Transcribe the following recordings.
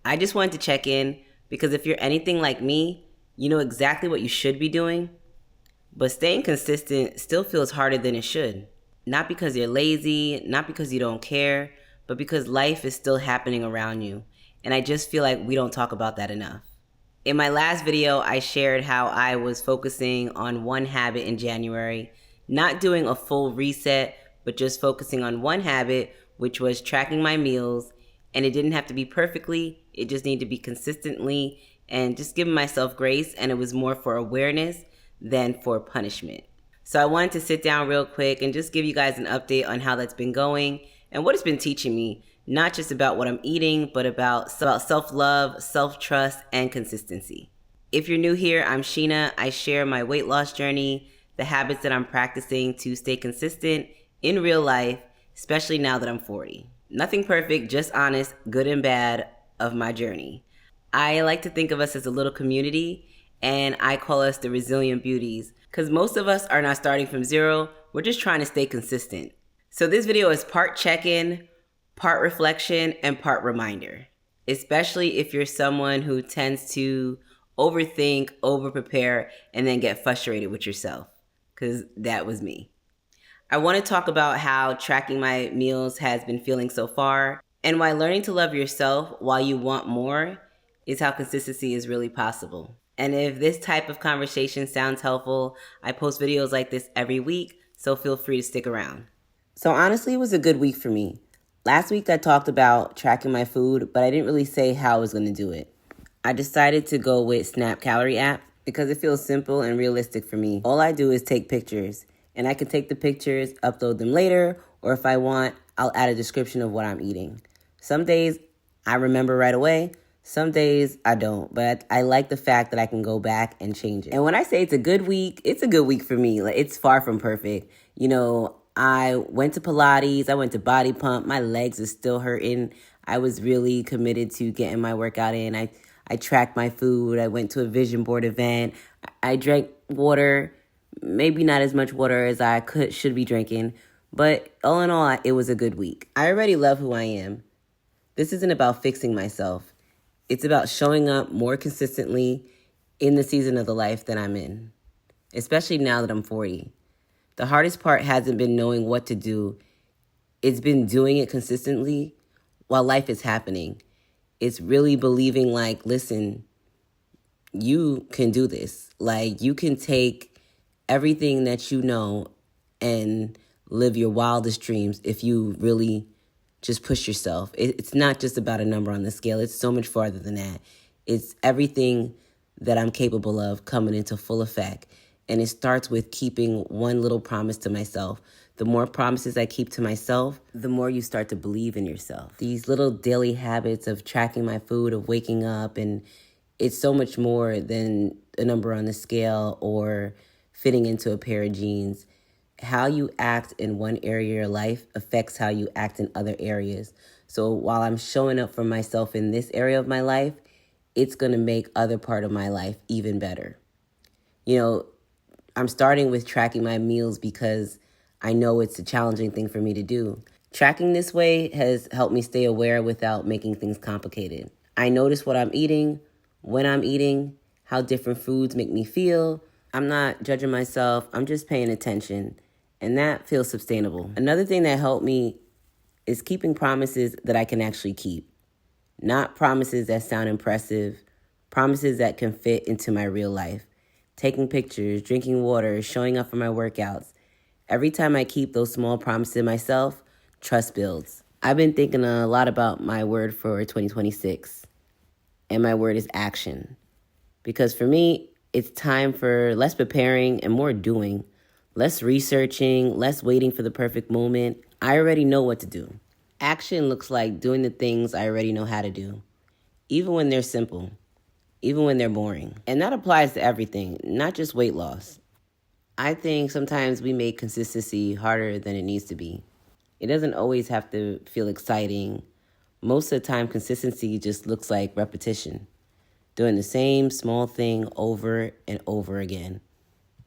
I just wanted to check in because if you're anything like me, you know exactly what you should be doing, but staying consistent still feels harder than it should. Not because you're lazy, not because you don't care, but because life is still happening around you. And I just feel like we don't talk about that enough. In my last video, I shared how I was focusing on one habit in January, not doing a full reset, but just focusing on one habit, which was tracking my meals. And it didn't have to be perfectly, it just needed to be consistently and just giving myself grace. And it was more for awareness than for punishment. So I wanted to sit down real quick and just give you guys an update on how that's been going and what it's been teaching me, not just about what I'm eating, but about self-love, self-trust, and consistency. If you're new here, I'm Sheena. I share my weight loss journey, the habits that I'm practicing to stay consistent in real life, especially now that I'm 40. Nothing perfect, just honest, good and bad of my journey. I like to think of us as a little community, and I call us the resilient beauties because most of us are not starting from zero. We're just trying to stay consistent. So this video is part check-in, part reflection, and part reminder, especially if you're someone who tends to overthink, over-prepare, and then get frustrated with yourself, because that was me. I want to talk about how tracking my meals has been feeling so far, and why learning to love yourself while you want more is how consistency is really possible. And if this type of conversation sounds helpful, I post videos like this every week, so feel free to stick around. So honestly, it was a good week for me. Last week I talked about tracking my food, but I didn't really say how I was going to do it. I decided to go with Snap Calorie app because it feels simple and realistic for me. All I do is take pictures, and I can take the pictures, upload them later, or if I want, I'll add a description of what I'm eating. Some days I remember right away. Some days I don't, but I like the fact that I can go back and change it. And when I say it's a good week for me. Like, it's far from perfect. You know, I went to Pilates, I went to Body Pump. My legs are still hurting. I was really committed to getting my workout in. I tracked my food. I went to a vision board event. I drank water, maybe not as much water as I should be drinking, but all in all, it was a good week. I already love who I am. This isn't about fixing myself. It's about showing up more consistently in the season of the life that I'm in, especially now that I'm 40. The hardest part hasn't been knowing what to do. It's been doing it consistently while life is happening. It's really believing, like, listen, you can do this. Like, you can take everything that you know and live your wildest dreams if you really just push yourself. It's not just about a number on the scale. It's so much farther than that. It's everything that I'm capable of coming into full effect. And it starts with keeping one little promise to myself. The more promises I keep to myself, the more you start to believe in yourself. These little daily habits of tracking my food, of waking up, and it's so much more than a number on the scale or fitting into a pair of jeans. How you act in one area of your life affects how you act in other areas. So while I'm showing up for myself in this area of my life, it's going to make other part of my life even better. You know, I'm starting with tracking my meals because I know it's a challenging thing for me to do. Tracking this way has helped me stay aware without making things complicated. I notice what I'm eating, when I'm eating, how different foods make me feel. I'm not judging myself. I'm just paying attention. And that feels sustainable. Another thing that helped me is keeping promises that I can actually keep. Not promises that sound impressive, promises that can fit into my real life. Taking pictures, drinking water, showing up for my workouts. Every time I keep those small promises to myself, trust builds. I've been thinking a lot about my word for 2026, and my word is action. Because for me, it's time for less preparing and more doing. Less researching, less waiting for the perfect moment. I already know what to do. Action looks like doing the things I already know how to do, even when they're simple, even when they're boring. And that applies to everything, not just weight loss. I think sometimes we make consistency harder than it needs to be. It doesn't always have to feel exciting. Most of the time, consistency just looks like repetition, doing the same small thing over and over again.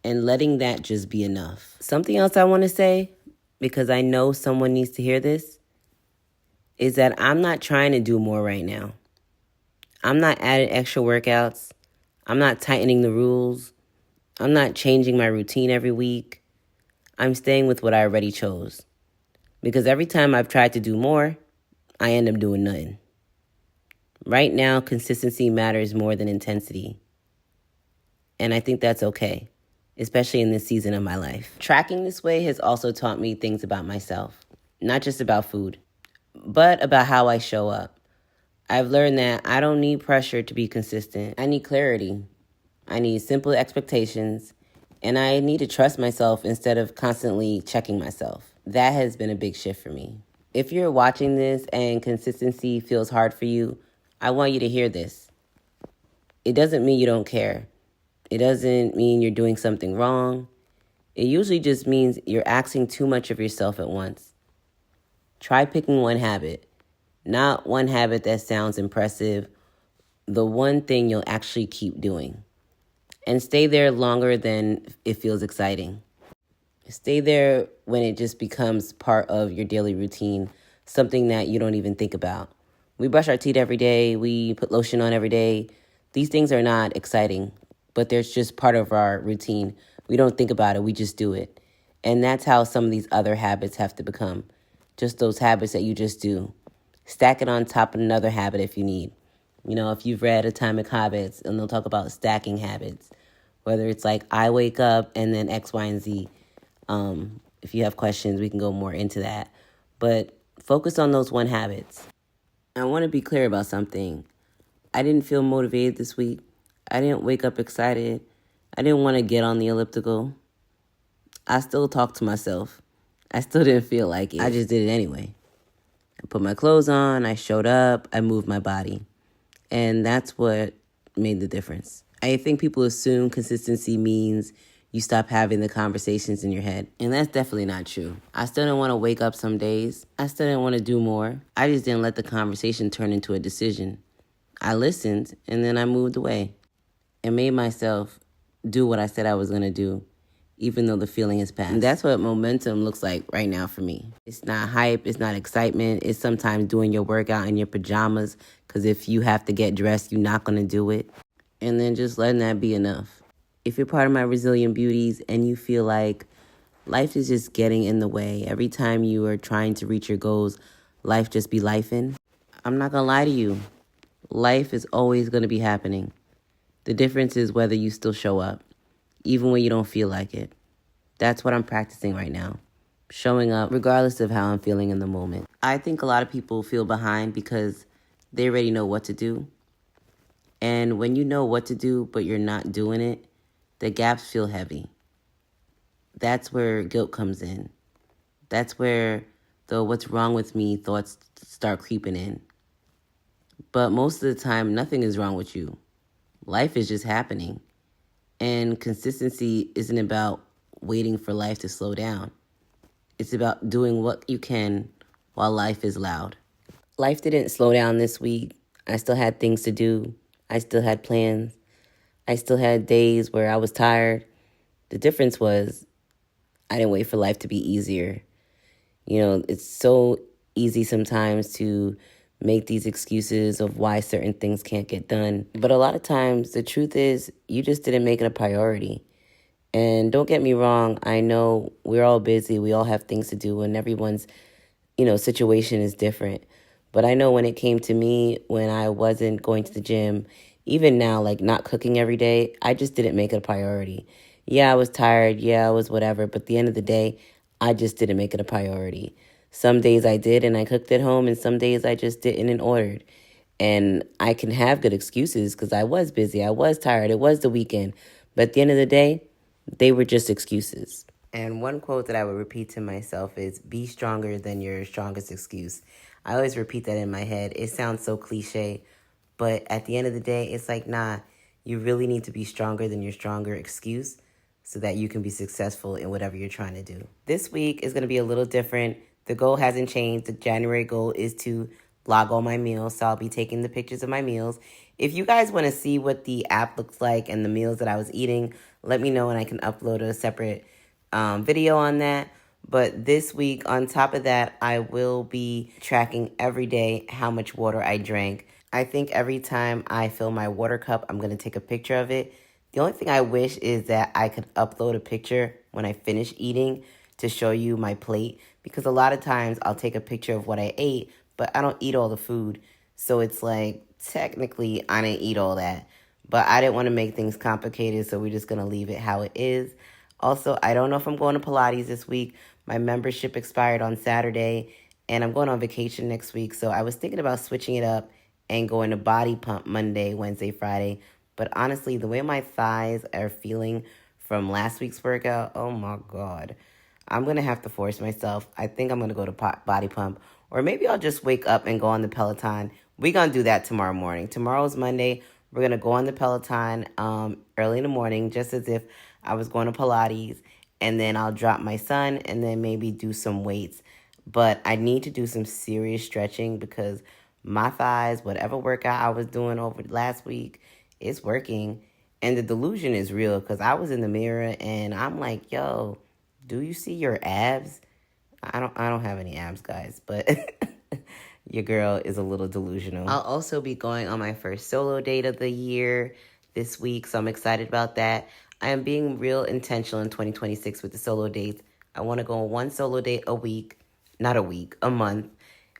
And letting that just be enough. Something else I want to say, because I know someone needs to hear this, is that I'm not trying to do more right now. I'm not adding extra workouts. I'm not tightening the rules. I'm not changing my routine every week. I'm staying with what I already chose. Because every time I've tried to do more, I end up doing nothing. Right now, consistency matters more than intensity. And I think that's okay, especially in this season of my life. Tracking this way has also taught me things about myself, not just about food, but about how I show up. I've learned that I don't need pressure to be consistent. I need clarity. I need simple expectations, and I need to trust myself instead of constantly checking myself. That has been a big shift for me. If you're watching this and consistency feels hard for you, I want you to hear this. It doesn't mean you don't care. It doesn't mean you're doing something wrong. It usually just means you're asking too much of yourself at once. Try picking one habit, not one habit that sounds impressive, the one thing you'll actually keep doing. And stay there longer than it feels exciting. Stay there when it just becomes part of your daily routine, something that you don't even think about. We brush our teeth every day. We put lotion on every day. These things are not exciting, but they're just part of our routine. We don't think about it. We just do it. And that's how some of these other habits have to become. Just those habits that you just do. Stack it on top of another habit if you need. You know, if you've read Atomic Habits, and they'll talk about stacking habits, whether it's like I wake up and then X, Y, and Z. If you have questions, we can go more into that. But focus on those one habits. I want to be clear about something. I didn't feel motivated this week. I didn't wake up excited. I didn't want to get on the elliptical. I still talked to myself. I still didn't feel like it. I just did it anyway. I put my clothes on. I showed up. I moved my body. And that's what made the difference. I think people assume consistency means you stop having the conversations in your head. And that's definitely not true. I still didn't want to wake up some days. I still didn't want to do more. I just didn't let the conversation turn into a decision. I listened, and then I moved away and made myself do what I said I was going to do, even though the feeling is past. And that's what momentum looks like right now for me. It's not hype. It's not excitement. It's sometimes doing your workout in your pajamas, because if you have to get dressed, you're not going to do it. And then just letting that be enough. If you're part of my resilient beauties and you feel like life is just getting in the way, every time you are trying to reach your goals, life just be lifing, I'm not going to lie to you. Life is always going to be happening. The difference is whether you still show up, even when you don't feel like it. That's what I'm practicing right now. Showing up regardless of how I'm feeling in the moment. I think a lot of people feel behind because they already know what to do. And when you know what to do, but you're not doing it, the gaps feel heavy. That's where guilt comes in. That's where the what's wrong with me thoughts start creeping in. But most of the time, nothing is wrong with you. Life is just happening. And consistency isn't about waiting for life to slow down. It's about doing what you can while life is loud. Life didn't slow down this week. I still had things to do. I still had plans. I still had days where I was tired. The difference was I didn't wait for life to be easier. You know, it's so easy sometimes to make these excuses of why certain things can't get done. But a lot of times, the truth is, you just didn't make it a priority. And don't get me wrong, I know we're all busy. We all have things to do, and everyone's, situation is different. But I know when it came to me, when I wasn't going to the gym, even now, like not cooking every day, I just didn't make it a priority. Yeah, I was tired. Yeah, I was whatever. But at the end of the day, I just didn't make it a priority. Some days I did and I cooked at home, and some days I just didn't and ordered. And I can have good excuses because I was busy. I was tired. It was the weekend. But at the end of the day, they were just excuses. And one quote that I would repeat to myself is, be stronger than your strongest excuse. I always repeat that in my head. It sounds so cliche, but at the end of the day, it's like, nah, you really need to be stronger than your stronger excuse so that you can be successful in whatever you're trying to do. This week is going to be a little different. The goal hasn't changed. The January goal is to log all my meals, so I'll be taking the pictures of my meals. If you guys want to see what the app looks like and the meals that I was eating, let me know and I can upload a separate video on that. But this week, on top of that, I will be tracking every day how much water I drank. I think every time I fill my water cup, I'm going to take a picture of it. The only thing I wish is that I could upload a picture when I finish eating to show you my plate, because a lot of times I'll take a picture of what I ate, but I don't eat all the food. So it's like, technically, I didn't eat all that. But I didn't want to make things complicated, so we're just going to leave it how it is. Also, I don't know if I'm going to Pilates this week. My membership expired on Saturday, and I'm going on vacation next week. So I was thinking about switching it up and going to body pump Monday, Wednesday, Friday. But honestly, the way my thighs are feeling from last week's workout, oh my God. I'm going to have to force myself. I think I'm going to go to body pump. Or maybe I'll just wake up and go on the Peloton. We're going to do that tomorrow morning. Tomorrow's Monday. We're going to go on the Peloton early in the morning, just as if I was going to Pilates. And then I'll drop my son and then maybe do some weights. But I need to do some serious stretching because my thighs, whatever workout I was doing over last week, it's working. And the delusion is real because I was in the mirror and I'm like, yo, do you see your abs? I don't have any abs, guys, but your girl is a little delusional. I'll also be going on my first solo date of the year this week, so I'm excited about that. I am being real intentional in 2026 with the solo dates. I want to go on one solo date a week, not a week, a month,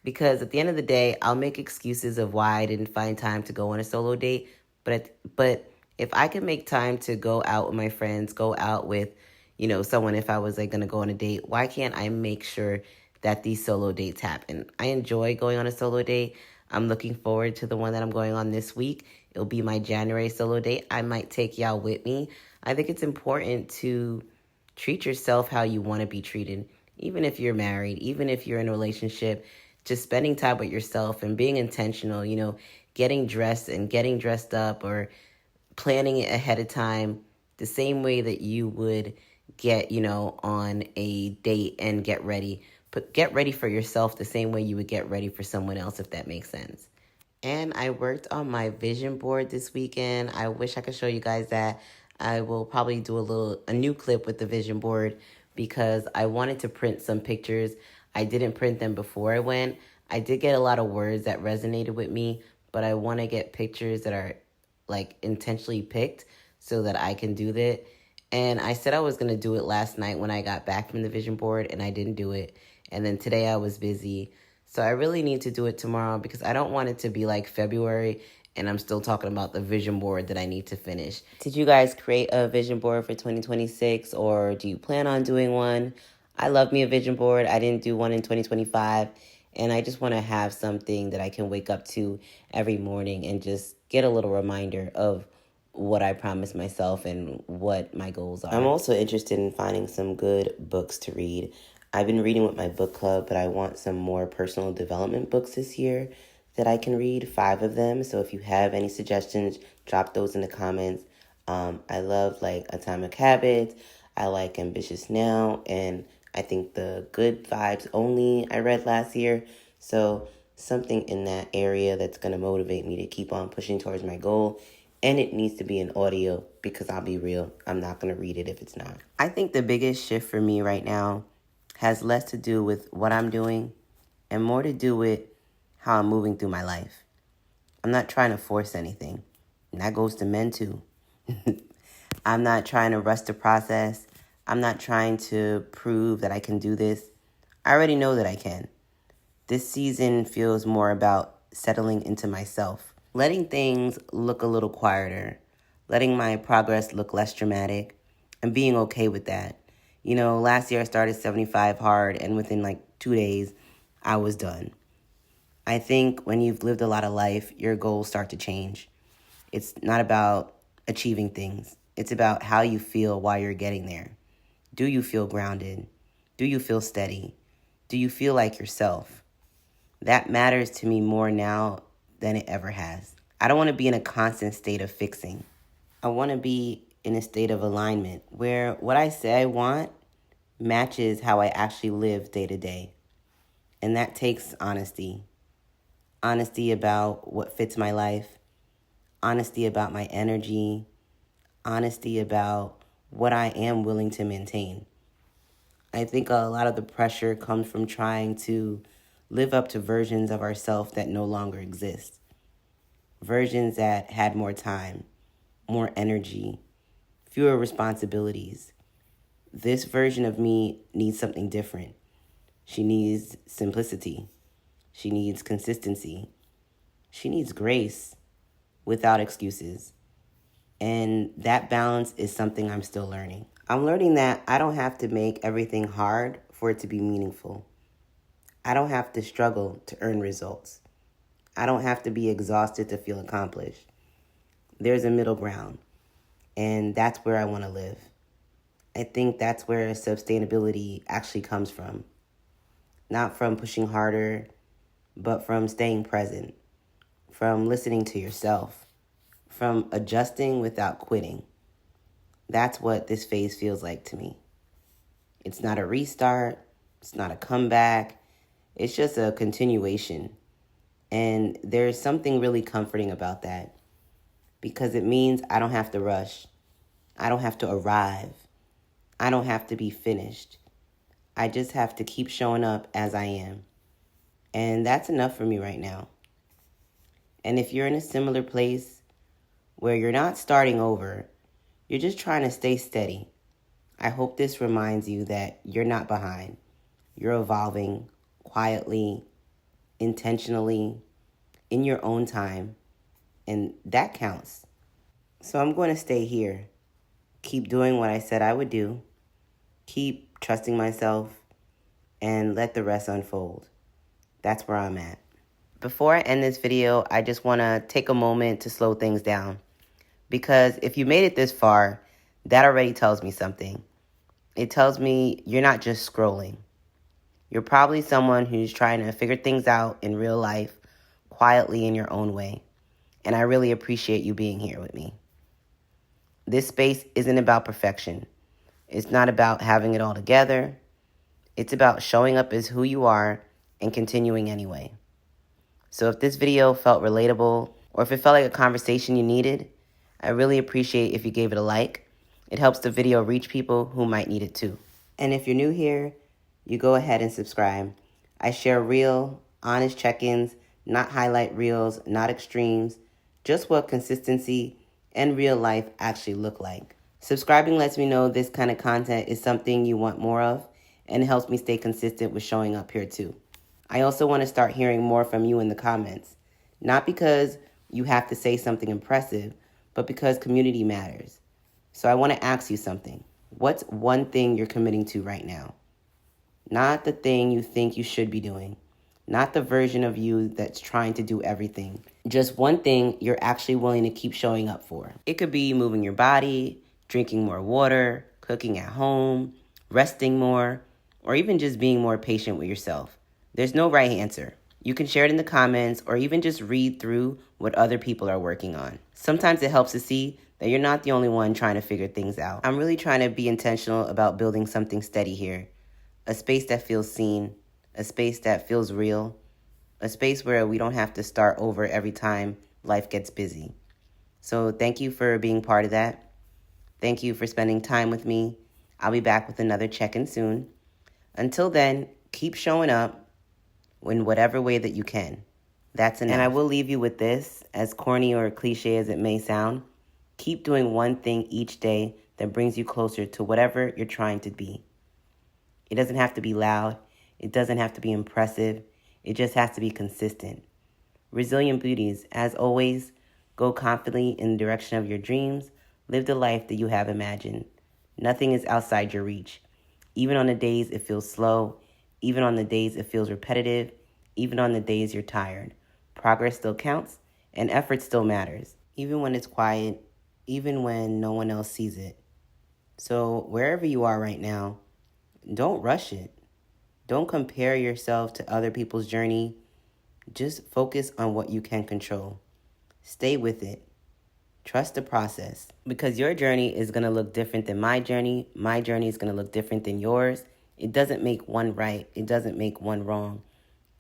because at the end of the day, I'll make excuses of why I didn't find time to go on a solo date, but if I can make time to go out with my friends, go out with someone, if I was like going to go on a date, why can't I make sure that these solo dates happen? I enjoy going on a solo date. I'm looking forward to the one that I'm going on this week. It'll be my January solo date. I might take y'all with me. I think it's important to treat yourself how you want to be treated, even if you're married, even if you're in a relationship. Just spending time with yourself and being intentional, getting dressed and getting dressed up, or planning it ahead of time the same way that you would get, on a date and get ready. But get ready for yourself the same way you would get ready for someone else, if that makes sense. And I worked on my vision board this weekend. I wish I could show you guys that. I will probably do a new clip with the vision board because I wanted to print some pictures. I didn't print them before I went. I did get a lot of words that resonated with me, but I want to get pictures that are like intentionally picked so that I can do that. And I said I was going to do it last night when I got back from the vision board, and I didn't do it. And then today I was busy. So I really need to do it tomorrow because I don't want it to be like February and I'm still talking about the vision board that I need to finish. Did you guys create a vision board for 2026, or do you plan on doing one? I love me a vision board. I didn't do one in 2025, and I just want to have something that I can wake up to every morning and just get a little reminder of what I promised myself and what my goals are. I'm also interested in finding some good books to read. I've been reading with my book club, but I want some more personal development books this year that I can read, 5 of them. So if you have any suggestions, drop those in the comments. I love like Atomic Habits. I like Ambitious Now, and I think the Good Vibes Only I read last year. So something in that area that's going to motivate me to keep on pushing towards my goal. And it needs to be an audio because I'll be real, I'm not going to read it if it's not. I think the biggest shift for me right now has less to do with what I'm doing and more to do with how I'm moving through my life. I'm not trying to force anything, and that goes to men too. I'm not trying to rush the process. I'm not trying to prove that I can do this. I already know that I can. This season feels more about settling into myself, letting things look a little quieter, letting my progress look less dramatic, and being okay with that. Last year I started 75 hard, and within like 2 days, I was done. I think when you've lived a lot of life, your goals start to change. It's not about achieving things. It's about how you feel while you're getting there. Do you feel grounded? Do you feel steady? Do you feel like yourself? That matters to me more now than it ever has. I don't want to be in a constant state of fixing. I want to be in a state of alignment where what I say I want matches how I actually live day to day. And that takes honesty. Honesty about what fits my life. Honesty about my energy. Honesty about what I am willing to maintain. I think a lot of the pressure comes from trying to live up to versions of ourselves that no longer exist. versions that had more time, more energy, fewer responsibilities. This version of me needs something different. She needs simplicity. She needs consistency. She needs grace without excuses. And that balance is something I'm still learning. I'm learning that I don't have to make everything hard for it to be meaningful. I don't have to struggle to earn results. I don't have to be exhausted to feel accomplished. There's a middle ground, and that's where I want to live. I think that's where sustainability actually comes from. Not from pushing harder, but from staying present, from listening to yourself, from adjusting without quitting. That's what this phase feels like to me. It's not a restart. It's not a comeback. It's just a continuation. And there's something really comforting about that because it means I don't have to rush. I don't have to arrive. I don't have to be finished. I just have to keep showing up as I am. And that's enough for me right now. And if you're in a similar place where you're not starting over, you're just trying to stay steady, I hope this reminds you that you're not behind. You're evolving quietly, intentionally, in your own time, and that counts. So I'm going to stay here, keep doing what I said I would do, keep trusting myself, and let the rest unfold. That's where I'm at. Before I end this video, I just want to take a moment to slow things down. Because if you made it this far, that already tells me something. It tells me you're not just scrolling. You're probably someone who's trying to figure things out in real life, quietly in your own way. And I really appreciate you being here with me. This space isn't about perfection. It's not about having it all together. It's about showing up as who you are and continuing anyway. So if this video felt relatable, or if it felt like a conversation you needed, I really appreciate if you gave it a like. It helps the video reach people who might need it too. And if you're new here, you go ahead and subscribe. I share real, honest check-ins, not highlight reels, not extremes, just what consistency and real life actually look like. Subscribing lets me know this kind of content is something you want more of, and it helps me stay consistent with showing up here too. I also want to start hearing more from you in the comments. Not because you have to say something impressive, but because community matters. So I want to ask you something. What's one thing you're committing to right now? Not the thing you think you should be doing. Not the version of you that's trying to do everything. Just one thing you're actually willing to keep showing up for. It could be moving your body, drinking more water, cooking at home, resting more, or even just being more patient with yourself. There's no right answer. You can share it in the comments or even just read through what other people are working on. Sometimes it helps to see that you're not the only one trying to figure things out. I'm really trying to be intentional about building something steady here. A space that feels seen, a space that feels real, a space where we don't have to start over every time life gets busy. So thank you for being part of that. Thank you for spending time with me. I'll be back with another check-in soon. Until then, keep showing up in whatever way that you can. That's enough. And I will leave you with this, as corny or cliche as it may sound. Keep doing one thing each day that brings you closer to whatever you're trying to be. It doesn't have to be loud. It doesn't have to be impressive. It just has to be consistent. Resilient beauties, as always, go confidently in the direction of your dreams. Live the life that you have imagined. Nothing is outside your reach. Even on the days it feels slow, even on the days it feels repetitive, even on the days you're tired. Progress still counts, and effort still matters, even when it's quiet, even when no one else sees it. So wherever you are right now, don't rush it. Don't compare yourself to other people's journey. Just focus on what you can control. Stay with it. Trust the process. Because your journey is going to look different than my journey. My journey is going to look different than yours. It doesn't make one right. It doesn't make one wrong.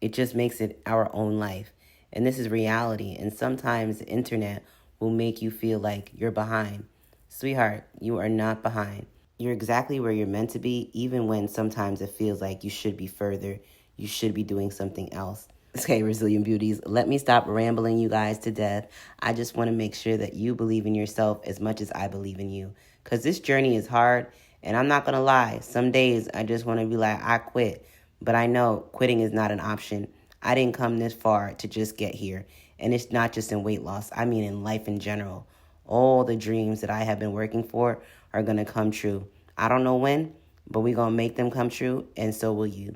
It just makes it our own life. And this is reality. And sometimes the internet will make you feel like you're behind. Sweetheart, you are not behind. You're exactly where you're meant to be, even when sometimes it feels like you should be further. You should be doing something else. Okay, resilient beauties, let me stop rambling you guys to death. I just want to make sure that you believe in yourself as much as I believe in you. Because this journey is hard, and I'm not going to lie. Some days I just want to be like, I quit. But I know quitting is not an option. I didn't come this far to just get here. And it's not just in weight loss, I mean in life in general. All the dreams that I have been working for are going to come true. I don't know when, but we're going to make them come true, and so will you.